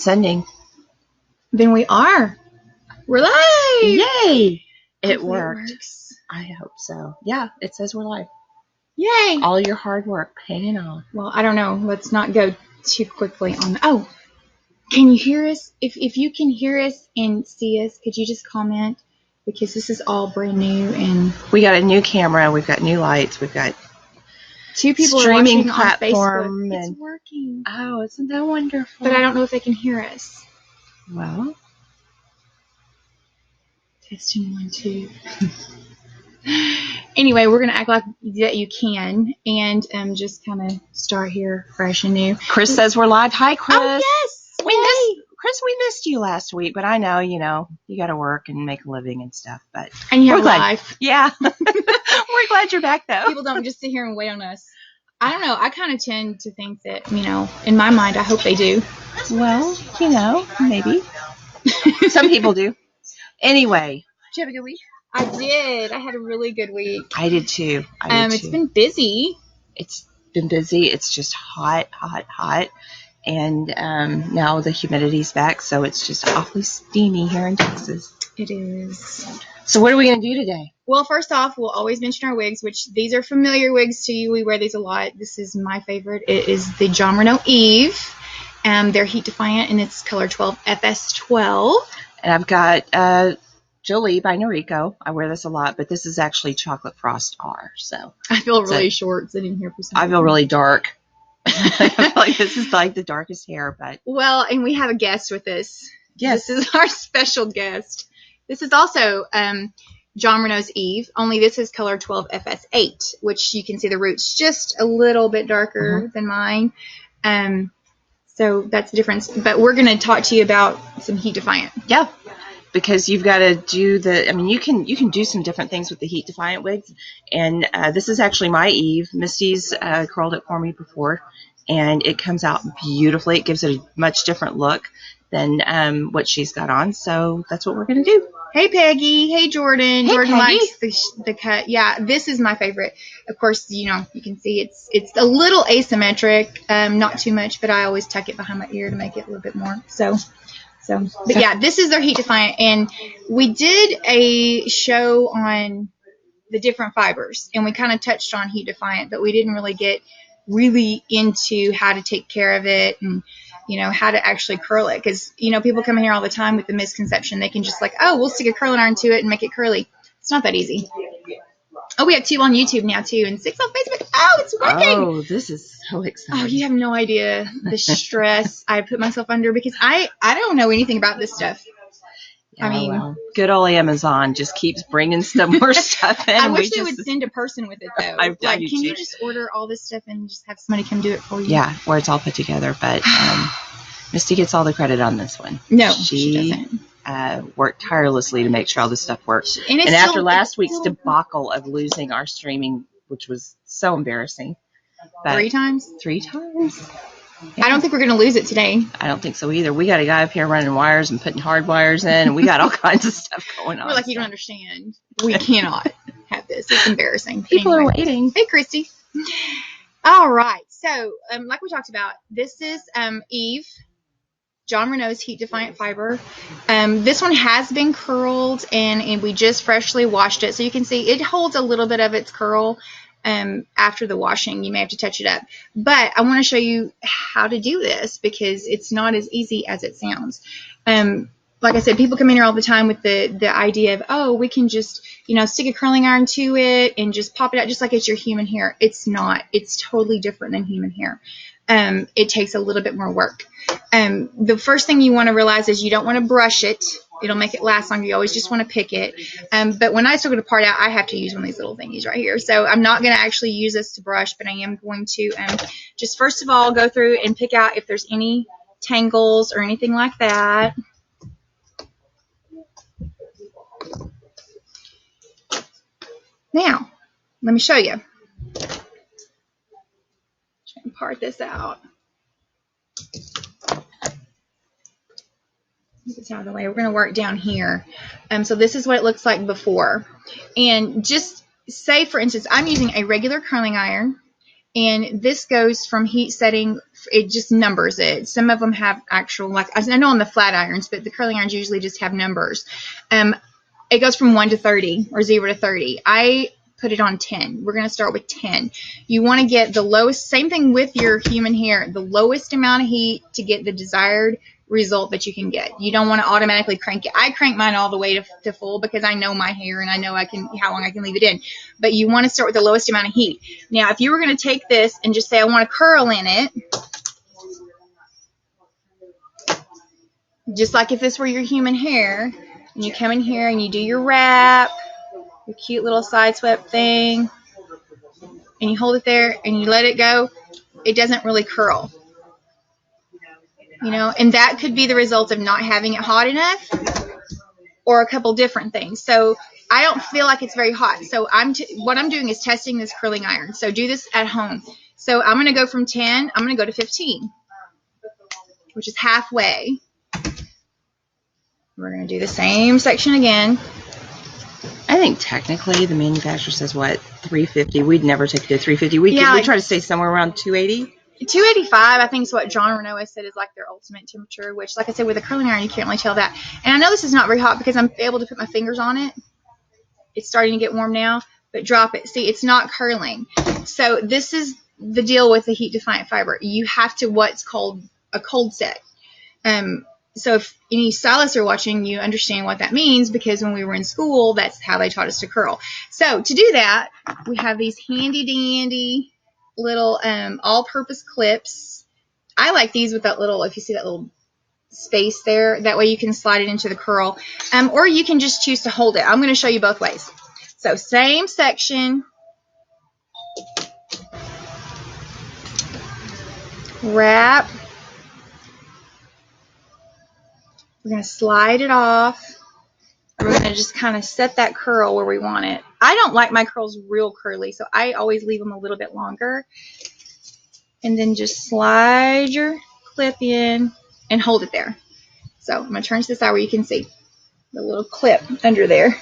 Sending. Then we are. We're live. Yay! It Hopefully worked. works. I hope so. Yeah, it says we're live. Yay! All your hard work paying off. Well, I don't know. Let's not go too quickly on. Oh, can you hear us? If you can hear us and see us, could you just comment? Because this is all brand new and we got a new camera. We've got new lights. We've got 2 people streaming are watching platform. on Facebook. And, it's working. oh, isn't that wonderful? But I don't know if they can hear us. Well, testing 1, 2. Anyway, we're gonna act like that you can, and just kind of start here fresh and new. Chris says we're live. Hi, Chris. Oh yes, Chris, we missed you last week, but I know, you got to work and make a living and stuff. But and you have we're glad. life. Yeah, we're glad you're back though. People don't just sit here and wait on us. I don't know. I kind of tend to think that, in my mind, I hope they do. Well, maybe. Some people do. Anyway, did you have a good week? I did. I had a really good week. I did too. It's been busy. It's been busy. It's just hot. And now the humidity's back, so it's just awfully steamy here in Texas. It is. So what are we going to do today? Well, first off, we'll always mention our wigs, which these are familiar wigs to you. We wear these a lot. This is my favorite. It is the John Renault Eve. They're heat defiant, and it's color 12 FS12. And I've got Jolie by Noriko. I wear this a lot, but this is actually Chocolate Frost R. So I feel really short sitting here for some reason. I feel really dark. I feel like this is like the darkest hair, but well, and we have a guest with us. Yes, this is our special guest. This is also John Renault's Eve. Only this is color 12 FS8, which you can see the roots just a little bit darker than mine. So that's the difference. But we're going to talk to you about some heat defiant. Yeah. Because you've got to do you can do some different things with the heat defiant wigs, and this is actually my Eve. Misty's curled it for me before, and it comes out beautifully. It gives it a much different look than what she's got on. So that's what we're gonna do. Hey Peggy, hey Jordan. Hey, Jordan Peggy. Likes the cut. Yeah, this is my favorite. Of course, you can see it's a little asymmetric, not too much, but I always tuck it behind my ear to make it a little bit more. But yeah, this is their heat defiant, and we did a show on the different fibers, and we kind of touched on heat defiant, but we didn't really get into how to take care of it and how to actually curl it, because people come in here all the time with the misconception they can just we'll stick a curling iron to it and make it curly. It's not that easy. Oh, we have 2 on YouTube now too, and 6 on Facebook. Oh, it's working! Oh, this is so exciting! Oh, you have no idea the stress I put myself under, because I don't know anything about this stuff. Yeah, good old Amazon just keeps bringing some more stuff in. I wish they would send a person with it though. Can you just order all this stuff and just have somebody come do it for you? Yeah, where it's all put together. But Misty gets all the credit on this one. No, she doesn't. Worked tirelessly to make sure all this stuff works. And after last week's debacle of losing our streaming, which was so embarrassing. 3 times? 3 times. Yeah. I don't think we're going to lose it today. I don't think so either. We got a guy up here running wires and putting hard wires in, and we got all kinds of stuff going on. We're you don't understand. We cannot have this. It's embarrassing. People are waiting. Hey, Christy. All right. So, like we talked about, this is Eve, John Renault's heat defiant fiber. This one has been curled, and we just freshly washed it. So you can see it holds a little bit of its curl. After the washing, you may have to touch it up, but I want to show you how to do this, because it's not as easy as it sounds. Like I said, people come in here all the time with the idea of, we can just stick a curling iron to it and just pop it out just like it's your human hair. It's not. It's totally different than human hair. It takes a little bit more work. The first thing you want to realize is you don't want to brush it. It'll make it last longer. You always just want to pick it. But when I still get a part out, I have to use one of these little thingies right here. So I'm not going to actually use this to brush, but I am going to just first of all go through and pick out if there's any tangles or anything like that. Now, let me show you. Try and part this out. This out of the way. We're going to work down here. So this is what it looks like before. And just say, for instance, I'm using a regular curling iron, and this goes from heat setting it just numbers it. Some of them have actual, like I know on the flat irons, but the curling irons usually just have numbers. It goes from 1 to 30 or 0 to 30. I put it on 10. We're going to start with 10. You want to get the lowest, same thing with your human hair, the lowest amount of heat to get the desired result that you can get. You don't want to automatically crank it. I crank mine all the way to full because I know my hair and I know how long I can leave it in. But you want to start with the lowest amount of heat. Now, if you were going to take this and just say, I want a curl in it, just like if this were your human hair, and you come in here and you do your wrap, your cute little side swept thing, and you hold it there and you let it go, it doesn't really curl. You know, and that could be the result of not having it hot enough or a couple different things. So I don't feel like it's very hot. So what I'm doing is testing this curling iron. So do this at home. So I'm going to go from 10, I'm going to go to 15, which is halfway. We're going to do the same section again. I think technically the manufacturer says, what, 350? We'd never take it to 350. We try to stay somewhere around 280. 285, I think, is what John Renault has said is like their ultimate temperature, which, like I said, with a curling iron, you can't really tell that. And I know this is not very hot because I'm able to put my fingers on it. It's starting to get warm now, but drop it. See, it's not curling. So this is the deal with the heat-defiant fiber. You have to what's called a cold set. So if any stylists are watching, you understand what that means because when we were in school, that's how they taught us to curl. So to do that, we have these handy-dandy little all-purpose clips. I like these with that little, if you see that little space there, that way you can slide it into the curl, or you can just choose to hold it. I'm going to show you both ways. So same section, wrap, we're going to slide it off. We're going to just kind of set that curl where we want it. I don't like my curls real curly, so I always leave them a little bit longer. And then just slide your clip in and hold it there. So I'm going to turn to the side where you can see the little clip under there.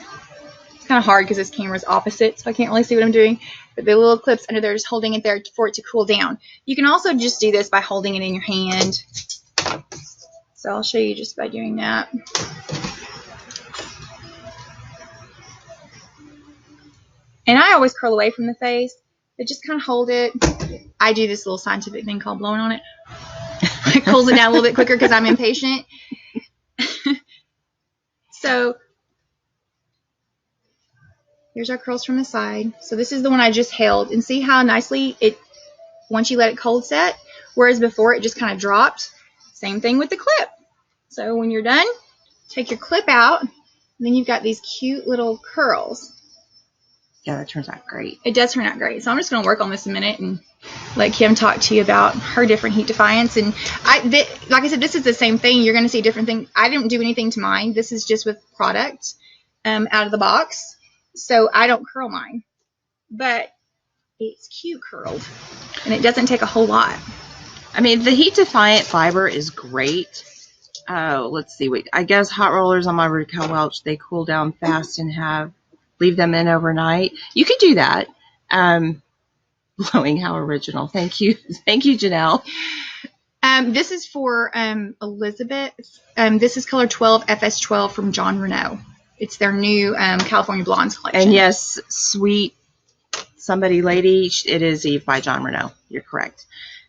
It's kind of hard because this camera is opposite, so I can't really see what I'm doing. But the little clip's under there, just holding it there for it to cool down. You can also just do this by holding it in your hand. So I'll show you just by doing that. And I always curl away from the face, but just kind of hold it. I do this little scientific thing called blowing on it. It cools it down a little bit quicker because I'm impatient. So here's our curls from the side. So this is the one I just held. And see how nicely once you let it cold set, whereas before it just kind of dropped. Same thing with the clip. So when you're done, take your clip out, and then you've got these cute little curls. Yeah, that turns out great. It does turn out great. So I'm just going to work on this a minute and let Kim talk to you about her different heat defiance. And like I said, this is the same thing. You're going to see different things. I didn't do anything to mine. This is just with product out of the box. So I don't curl mine. But it's cute curled. And it doesn't take a whole lot. I mean, the heat-defiant fiber is great. Let's see. I guess hot rollers on my Raquel Welch, they cool down fast and leave them in overnight. You could do that. Blowing, how original. Thank you. Thank you, Janelle. This is for Elizabeth. This is color 12, FS12 from John Renault. It's their new California Blondes collection. And yes, sweet somebody lady, it is Eve by John Renault. You're correct.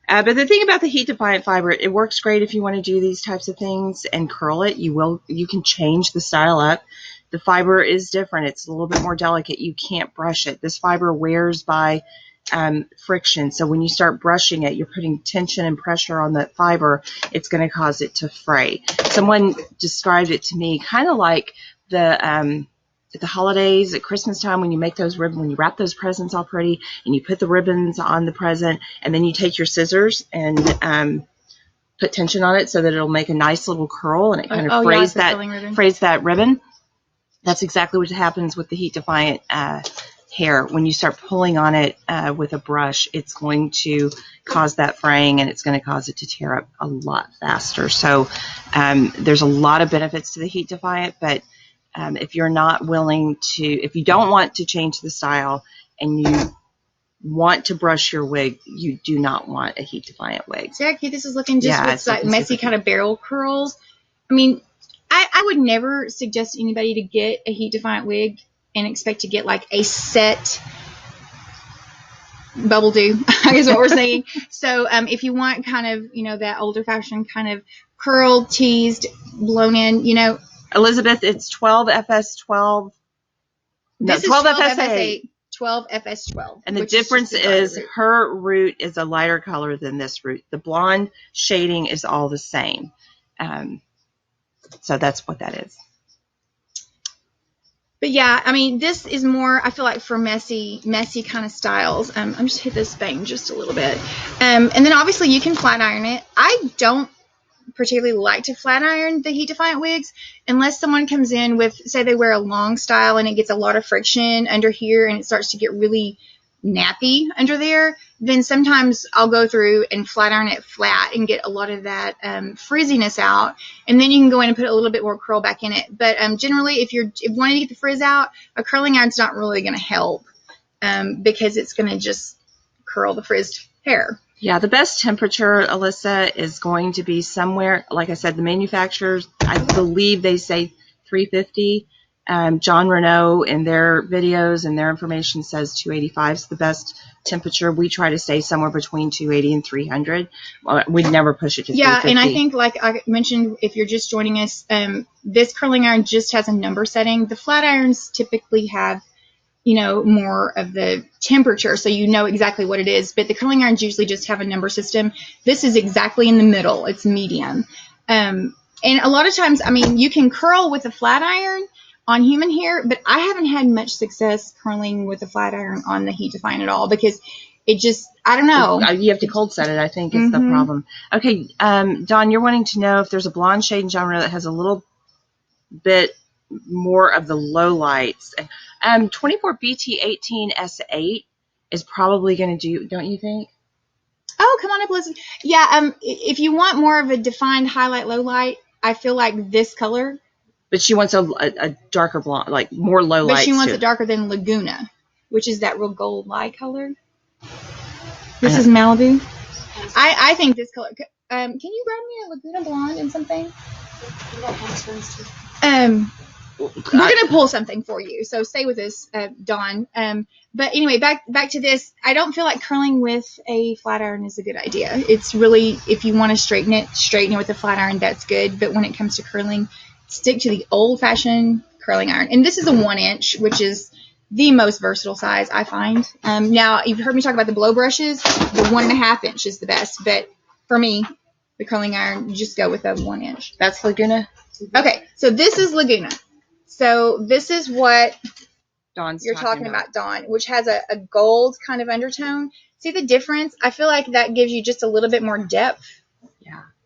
But the thing about the heat-defiant fiber, it works great if you want to do these types of things and curl it. You can change the style up. The fiber is different. It's a little bit more delicate. You can't brush it. This fiber wears by friction. So when you start brushing it, you're putting tension and pressure on that fiber. It's going to cause it to fray. Someone described it to me kind of like at the holidays, at Christmas time, when you make those ribbons, when you wrap those presents all pretty, and you put the ribbons on the present, and then you take your scissors and put tension on it so that it'll make a nice little curl, and it kind of frays that ribbon. That's exactly what happens with the heat-defiant hair. When you start pulling on it with a brush, it's going to cause that fraying, and it's going to cause it to tear up a lot faster. So there's a lot of benefits to the heat-defiant, but if you're not willing to, if you don't want to change the style and you want to brush your wig, you do not want a heat defiant wig. See how cute this is looking, just with like messy kind of barrel curls. I mean, I would never suggest anybody to get a heat defiant wig and expect to get like a set bubble do, I guess what we're saying. So if you want kind of, you know, that older fashioned kind of curled, teased, blown in, you know. Elizabeth, it's 12 FS12. No, this 12 is 12 FS8. 12 FS12. And the difference is her root is a lighter color than this root. The blonde shading is all the same. So that's what that is. But yeah, I mean, this is more, I feel like, for messy kind of styles. I'm just hit this bang just a little bit. And then obviously you can flat iron it. I don't particularly like to flat iron the heat defiant wigs unless someone comes in with, say they wear a long style and it gets a lot of friction under here and it starts to get really nappy under there, then sometimes I'll go through and flat iron it flat and get a lot of that frizziness out, and then you can go in and put a little bit more curl back in it. But generally, if you're wanting to get the frizz out, a curling iron's not really going to help because it's going to just curl the frizzed hair. Yeah, the best temperature, Alyssa, is going to be somewhere, like I said, the manufacturers, I believe they say 350. John Renault in their videos and their information says 285 is the best temperature. We try to stay somewhere between 280 and 300. We'd never push it to 350. Yeah, and I think, like I mentioned, if you're just joining us, this curling iron just has a number setting. The flat irons typically have, you know, more of the temperature, so you know exactly what it is. But the curling irons usually just have a number system. This is exactly in the middle. It's medium. And a lot of times, I mean, you can curl with a flat iron on human hair, but I haven't had much success curling with a flat iron on the heat defiant at all because it just, I don't know. You have to cold set it, I think, is the problem. Okay, Dawn, you're wanting to know if there's a blonde shade in genre that has a little bit more of the low lights. 24BT18S8 is probably going to do, don't you think? Oh, come on up, listen. Yeah, if you want more of a defined highlight, low light, I feel like this color. But she wants a darker blonde, like more low lights. But she wants it darker than Laguna, which is that real gold light color. This is Malibu. I think this color. Can you grab me a Laguna blonde and something? We're gonna pull something for you, so stay with us, Dawn. But anyway, back to this. I don't feel like curling with a flat iron is a good idea. It's really, if you want to straighten it with a flat iron, that's good. But when it comes to curling, stick to the old-fashioned curling iron. And this is a 1-inch, which is the most versatile size, I find. Now, you've heard me talk about the blow brushes. The 1.5-inch is the best. But for me, the curling iron, you just go with a 1-inch. That's Laguna? Okay, so this is Laguna. So this is what Dawn's you're talking about, Dawn, which has a gold kind of undertone. See the difference? I feel like that gives you just a little bit more depth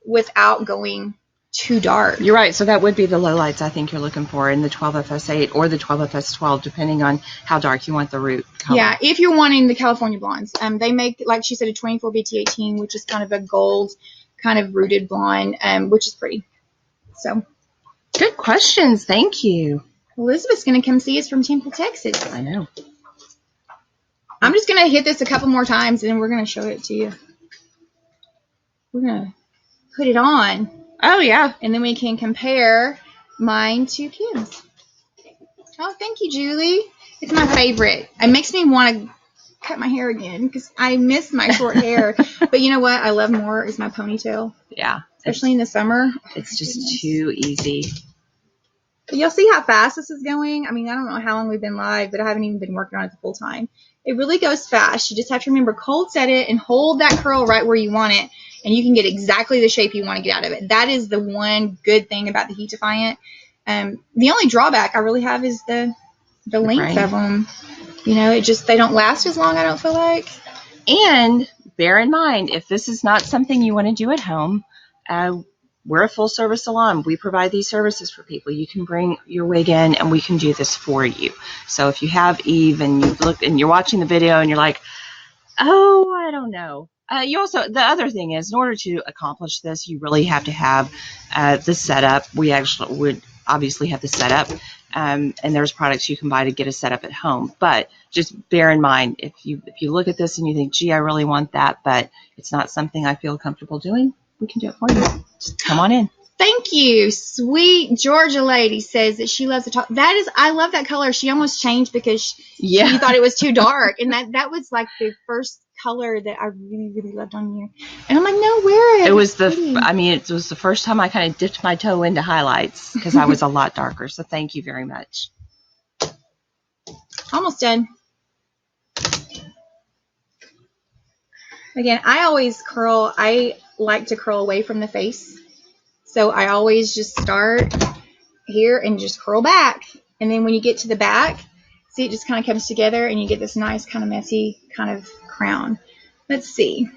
without going too dark. You're right. So that would be the low lights I think you're looking for in the 12FS8 or the 12FS12, depending on how dark you want the root color. Yeah, if you're wanting the California blondes. They make, like she said, a 24BT18, which is kind of a gold, kind of rooted blonde, which is pretty. So, good questions. Thank you. Elizabeth's going to come see us from Temple, Texas. I know. I'm just going to hit this a couple more times, and then we're going to show it to you. We're going to put it on. Oh, yeah. And then we can compare mine to Kim's. Oh, thank you, Julie. It's my favorite. It makes me want to cut my hair again because I miss my short hair. But you know what I love more is my ponytail. Yeah. Especially in the summer. It's just too easy. But you'll see how fast this is going. I mean, I don't know how long we've been live, but I haven't even been working on it the full time. It really goes fast. You just have to remember cold set it and hold that curl right where you want it. And you can get exactly the shape you want to get out of it. That is the one good thing about the heat defiant. The only drawback I really have is the length of them. You know, they don't last as long, I don't feel like. And bear in mind, if this is not something you want to do at home, we're a full service salon. We provide these services for people. You can bring your wig in and we can do this for you. So if you have Eve and you've looked and you're watching the video and you're like, oh, I don't know. The other thing is, in order to accomplish this, you really have to have the setup. We actually would obviously have the setup. and there's products you can buy to get a setup at home. But just bear in mind, if you look at this and you think, gee, I really want that, but it's not something I feel comfortable doing, we can do it for you. Just come on in. Thank you. Sweet Georgia lady says that she loves the top. That is, I love that color. She almost changed because she thought it was too dark. And that was like the first color that I really, really loved on you. And I'm like, no, wear it. It was it was the first time I kind of dipped my toe into highlights because I was a lot darker. So thank you very much. Almost done. Again, I always curl. I like to curl away from the face. So I always just start here and just curl back. And then when you get to the back, see, it just kind of comes together and you get this nice kind of messy kind of crown. Let's see. I'm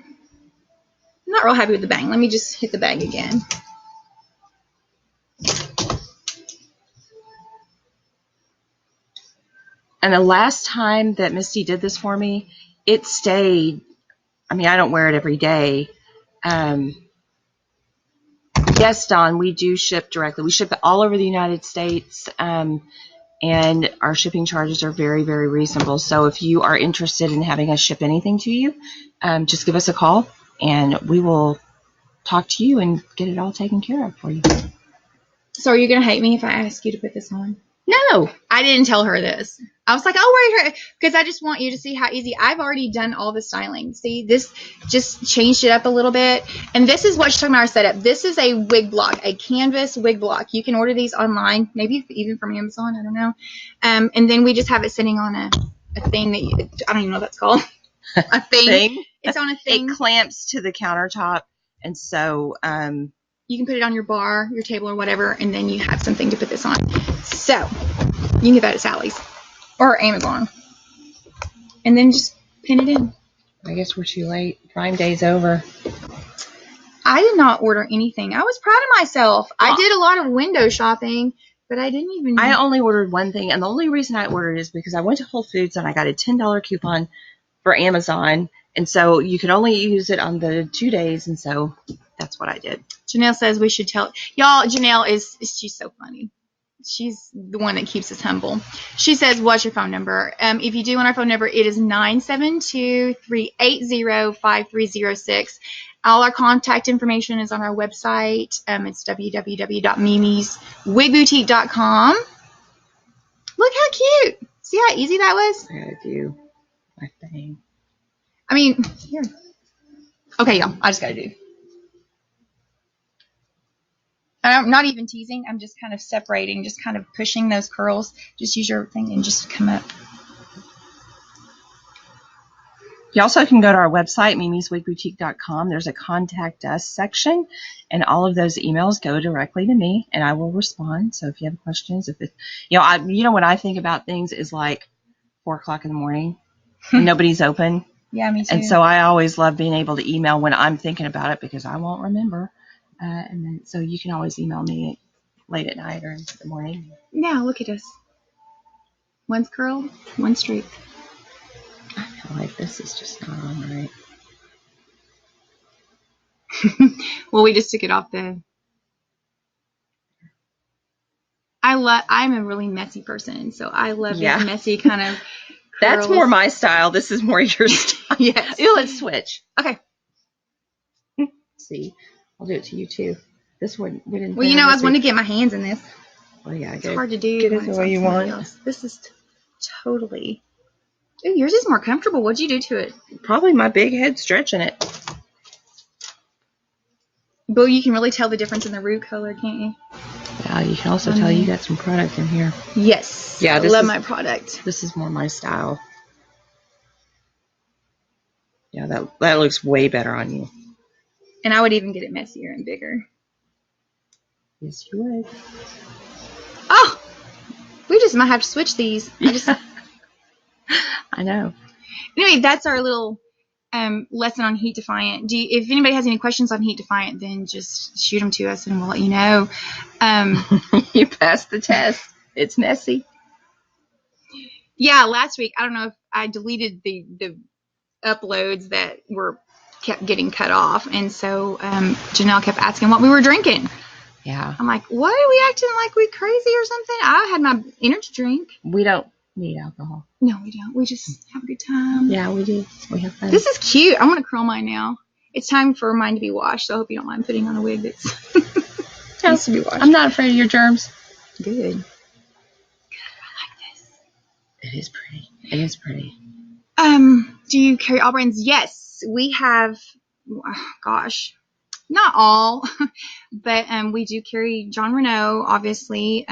not real happy with the bang. Let me just hit the bang again. And the last time that Misty did this for me, it stayed. I mean, I don't wear it every day. Yes, Dawn, we do ship directly. We ship all over the United States, and our shipping charges are very, very reasonable. So if you are interested in having us ship anything to you, just give us a call, and we will talk to you and get it all taken care of for you. So are you going to hate me if I ask you to put this on? No. I didn't tell her this. I was like, oh, right here, because I just want you to see how easy. I've already done all the styling. See, this just changed it up a little bit. And this is what she's talking about our setup. This is a wig block, a canvas wig block. You can order these online, maybe even from Amazon. I don't know. And then we just have it sitting on a thing that I don't even know what that's called. A thing. It's on a thing. It clamps to the countertop. And so you can put it on your bar, your table, or whatever, and then you have something to put this on. So you can get that at Sally's or Amazon. And then just pin it in. I guess we're too late. Prime Day's over. I did not order anything. I was proud of myself. I did a lot of window shopping, but I didn't even... I only ordered one thing, and the only reason I ordered is because I went to Whole Foods and I got a $10 coupon for Amazon, and so you could only use it on the 2 days, and so that's what I did. Janelle says we should tell... Y'all, Janelle she's so funny. She's the one that keeps us humble. She says, what's your phone number? If you do want our phone number, it is 972-380-5306. All our contact information is on our website. It's www.mimiswigboutique.com. Look how cute. See how easy that was? I gotta do my thing. I mean, here. Okay, y'all. I just gotta do. I'm not even teasing. I'm just kind of separating, just kind of pushing those curls. Just use your thing and just come up. You also can go to our website, mimiswigboutique.com. There's a contact us section, and all of those emails go directly to me, and I will respond. So if you have questions, if it, when I think about things is like 4 o'clock in the morning, and nobody's open. Yeah, me too. And so I always love being able to email when I'm thinking about it because I won't remember. And then, so you can always email me late at night or in the morning. Now look at us. One's curled, one's straight. I feel like this is just not on right. Well, we just took it off the... I'm a really messy person, so I love this messy kind of curls. That's more my style. This is more your style. Yes. Ooh, let's switch. Okay. See, I'll do it to you too. This one we didn't. Well, I was wanting to get my hands in this. Well, yeah, it's hard to do. Get it the way you want. Else. This is totally. Ooh, yours is more comfortable. What'd you do to it? Probably my big head stretching it. But you can really tell the difference in the root color, can't you? Yeah, you can also tell you got some product in here. Yes. Yeah, I love my product. This is more my style. Yeah, that looks way better on you. And I would even get it messier and bigger. Yes, you would. Oh! We just might have to switch these. I know. Anyway, that's our little lesson on heat defiant. If anybody has any questions on heat defiant, then just shoot them to us and we'll let you know. You passed the test. It's messy. Yeah, last week, I don't know if I deleted the uploads that kept getting cut off, and so Janelle kept asking what we were drinking. Yeah. I'm like, what? Are we acting like we crazy or something? I had my energy drink. We don't need alcohol. No, we don't. We just have a good time. Yeah, we do. We have fun. This is cute. I'm going to curl mine now. It's time for mine to be washed, so I hope you don't mind putting on a wig that's needs to be washed. I'm not afraid of your germs. Good. Good. I like this. It is pretty. It is pretty. Do you carry all brands? Yes. We have, oh, gosh, not all, but we do carry John Renault, obviously,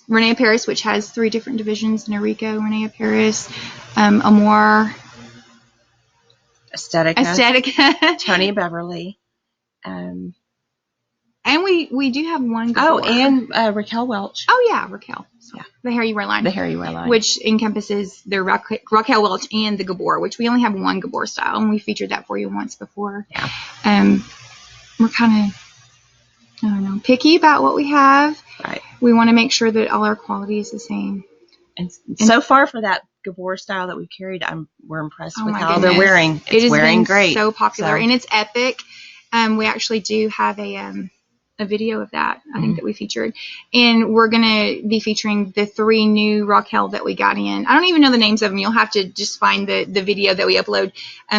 Renee Paris, which has 3 different divisions, Noriko, Renee Paris, Amore, Aesthetica, Tony Beverly, and we do have one. Gabor. Oh, and Raquel Welch. Oh yeah, Raquel. So, yeah, the Hair You Wear line. The Hair You Wear line, which encompasses the Raquel Welch and the Gabor, which we only have one Gabor style, and we featured that for you once before. Yeah. We're kind of, I don't know, picky about what we have. Right. We want to make sure that all our quality is the same. And so far for that Gabor style that we've carried, we're impressed with how they're wearing. It has wearing been great. So popular, and it's epic. We actually do have a video of that, I think, that we featured. And we're going to be featuring the 3 new Raquel that we got in. I don't even know the names of them. You'll have to just find the video that we upload,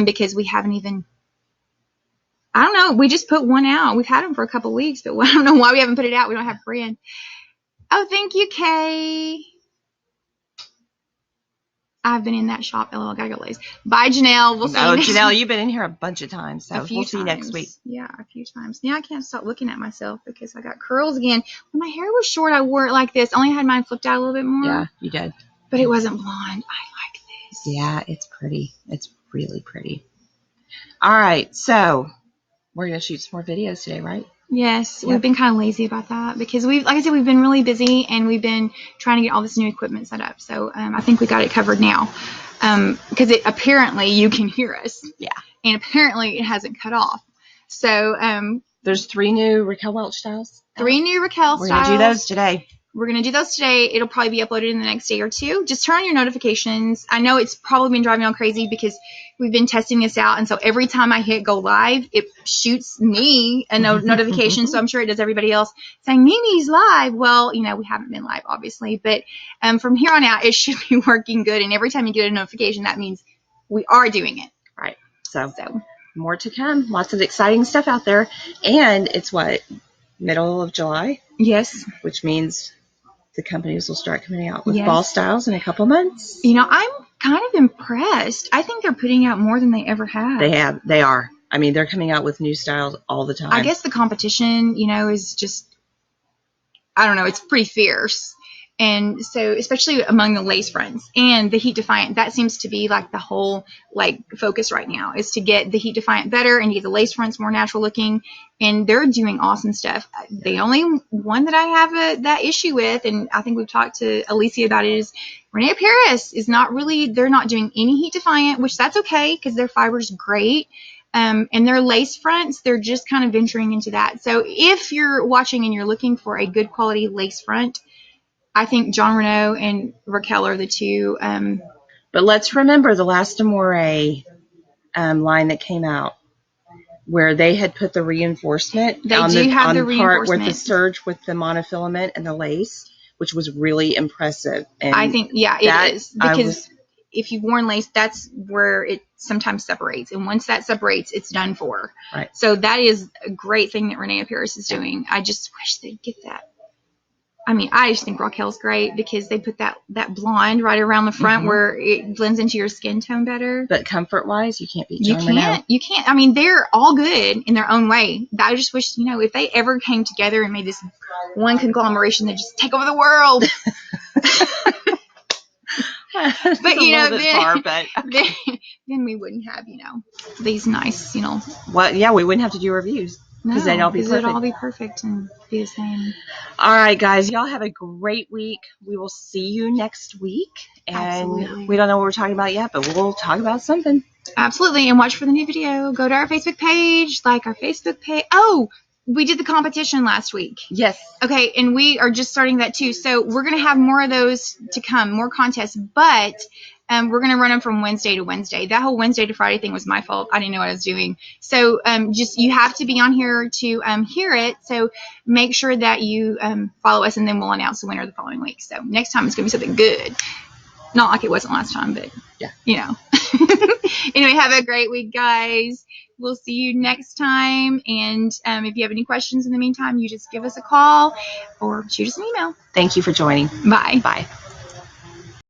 because we haven't even, I don't know, we just put one out. We've had them for a couple weeks, but I don't know why we haven't put it out. We don't have a brand. Oh, thank you, Kay. I've been in that shop. LOL, gotta go, ladies. Bye, Janelle. We'll see you next Janelle, week. you've been in here a bunch of times, so we'll see you next week. Yeah, a few times. Now I can't stop looking at myself because I got curls again. When my hair was short, I wore it like this. Only had mine flipped out a little bit more. Yeah, you did. But it wasn't blonde. I like this. Yeah, it's pretty. It's really pretty. All right, so we're going to shoot some more videos today, right? Yes, yep. We've been kind of lazy about that because like I said, we've been really busy and we've been trying to get all this new equipment set up. So I think we got it covered now, because apparently you can hear us. Yeah. And apparently it hasn't cut off. So there's 3 new Raquel Welch styles. 3 new Raquel styles. We're going to do those today. We're going to do those today. It'll probably be uploaded in the next day or 2. Just turn on your notifications. I know it's probably been driving me all crazy because we've been testing this out. And so every time I hit go live, it shoots me a notification. So I'm sure it does everybody else saying, Mimi's live. Well, we haven't been live, obviously. But from here on out, it should be working good. And every time you get a notification, that means we are doing it. Right. So more to come. Lots of exciting stuff out there. And it's middle of July? Yes. Which means the companies will start coming out with fall styles in a couple months. I'm kind of impressed. I think they're putting out more than they ever have. They are. I mean, they're coming out with new styles all the time. I guess the competition, is just, I don't know, it's pretty fierce. And so, especially among the lace fronts and the heat-defiant, that seems to be like the whole focus right now is to get the heat-defiant better and get the lace fronts more natural looking. And they're doing awesome stuff. The only one that I have that issue with, and I think we've talked to Alicia about it, is Renee Paris is not really. They're not doing any heat-defiant, which that's okay because their fiber's great. And their lace fronts, they're just kind of venturing into that. So if you're watching and you're looking for a good quality lace front, I think John Renault and Raquel are the 2. But let's remember the last Amore line that came out where they had put the reinforcement on the part with the serge with the monofilament and the lace, which was really impressive. And I think, it is. Because if you've worn lace, that's where it sometimes separates. And once that separates, it's done for. Right. So that is a great thing that Renee Paris is doing. I just wish they'd get that. I mean, I just think Raquel's great because they put that blonde right around the front where it blends into your skin tone better. But comfort-wise, you can't beat John Renault. You can't. I mean, they're all good in their own way. I just wish, if they ever came together and made this one conglomeration that just take over the world. Then we wouldn't have, these nice, we wouldn't have to do reviews. Because they'd all be perfect. It'd all be perfect and be the same. All right, guys. Y'all have a great week. We will see you next week. And Absolutely. We don't know what we're talking about yet, but we'll talk about something. Absolutely. And watch for the new video. Go to our Facebook page. Like our Facebook page. Oh, we did the competition last week. Yes. Okay. And we are just starting that too. So we're going to have more of those to come, more contests. But We're going to run them from Wednesday to Wednesday. That whole Wednesday to Friday thing was my fault. I didn't know what I was doing. So just you have to be on here to hear it. So make sure that you follow us, and then we'll announce the winner the following week. So next time it's going to be something good. Not like it wasn't last time, but yeah, you know. Anyway, have a great week, guys. We'll see you next time. And if you have any questions in the meantime, you just give us a call or shoot us an email. Thank you for joining. Bye. Bye.